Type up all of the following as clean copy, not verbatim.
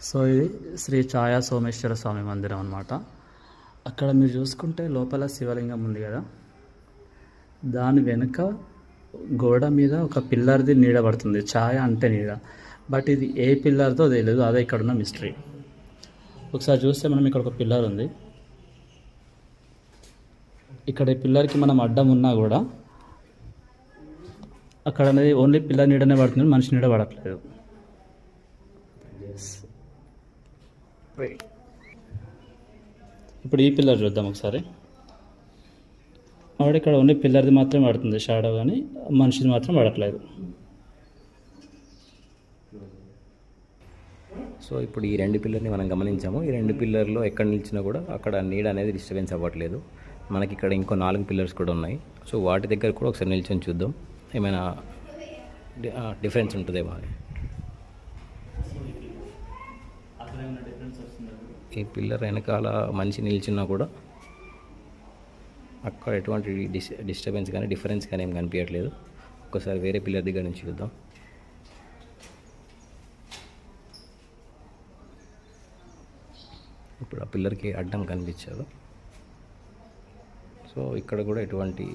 So ఇది శ్రీ ఛాయా సోమేశ్వర స్వామి మందిరం అన్నమాట. అక్కడ మీరు చూసుకుంటే లోపల శివలింగం ఉంది కదా, దాని వెనుక గోడ మీద ఒక పిల్లర్ది నీడ పడుతుంది. ఛాయ అంటే నీడ, బట్ ఇది ఏ పిల్లర్తో తెలియదు, అదే ఇక్కడ ఉన్న మిస్టరీ. ఒకసారి చూస్తే మనం ఇక్కడ ఒక పిల్లర్ ఉంది, ఇక్కడ ఈ పిల్లర్కి మనం అడ్డం ఉన్నా కూడా అక్కడ అనేది ఓన్లీ పిల్లర్ నీడనే పడుతుంది, మనిషి నీడ పడట్లేదు. ఇప్పుడు ఈ పిల్లర్ చూద్దాం ఒకసారి. ఆవిడ ఇక్కడ ఓన్లీ పిల్లర్ది మాత్రమే పడుతుంది షాడో, కానీ మనిషిది మాత్రం పడట్లేదు. సో ఇప్పుడు ఈ రెండు పిల్లర్ని మనం గమనించాము. ఈ రెండు పిల్లర్లో ఎక్కడ నిలిచినా కూడా అక్కడ నీడ అనేది డిస్టర్బెన్స్ అవ్వట్లేదు. మనకి ఇక్కడ ఇంకో 4 పిల్లర్స్ కూడా ఉన్నాయి. సో వాటి దగ్గర కూడా ఒకసారి నిల్చొని చూద్దాం, ఏమైనా డిఫరెన్స్ ఉంటుందేమో అని. ఈ పిల్లర్ వెనకాల మనిషి నిల్చున్నా కూడా అక్కడ ఎటువంటి డిస్టర్బెన్స్ కానీ డిఫరెన్స్ కానీ ఏం కనిపించట్లేదు. ఒక్కసారి వేరే పిల్లర్ దగ్గర నుంచి చూద్దాం. ఇప్పుడు ఆ పిల్లర్కి అడ్డం కనిపించారు. సో ఇక్కడ కూడా ఎటువంటి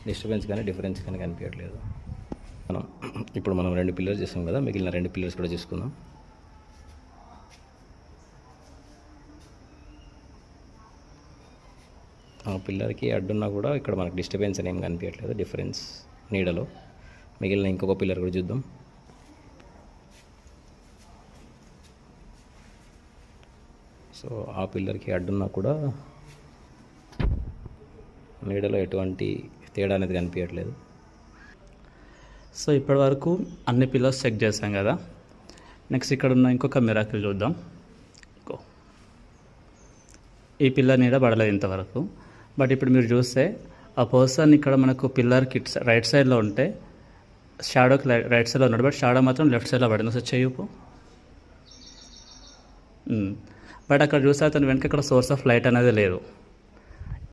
డిస్టర్బెన్స్ కానీ డిఫరెన్స్ కానీ కనిపించట్లేదు. ఇప్పుడు మనం 2 పిల్లర్స్ చేస్తాం కదా, మిగిలిన 2 పిల్లర్స్ కూడా చేసుకుందాం. ఆ పిల్లర్కి అడ్డున్నా కూడా ఇక్కడ మనకు డిస్టర్బెన్స్ అని ఏం కనిపించట్లేదు, డిఫరెన్స్ నీడలో. మిగిలిన ఇంకొక పిల్లర్ కూడా చూద్దాం. సో ఆ పిల్లర్కి అడ్డున్నా కూడా నీడలో ఎటువంటి తేడా అనేది కనిపించట్లేదు. సో ఇప్పటి వరకు అన్ని పిల్లర్స్ చెక్ చేసాం కదా, నెక్స్ట్ ఇక్కడ ఉన్న ఇంకొక మిరాకిల్ చూద్దాం. ఈ పిల్లర్ నీడ పడలేదు ఇంతవరకు, బట్ ఇప్పుడు మీరు చూస్తే ఆ పర్సన్ ఇక్కడ మనకు పిల్లర్కి రైట్ సైడ్లో ఉంటే షాడోకి రైట్ సైడ్లో ఉన్నాడు, బట్ షాడో మాత్రం లెఫ్ట్ సైడ్లో పడింది. సో చెయ్యపు, బట్ అక్కడ చూస్తే అతను వెనక ఇక్కడ సోర్స్ ఆఫ్ లైట్ అనేది లేదు.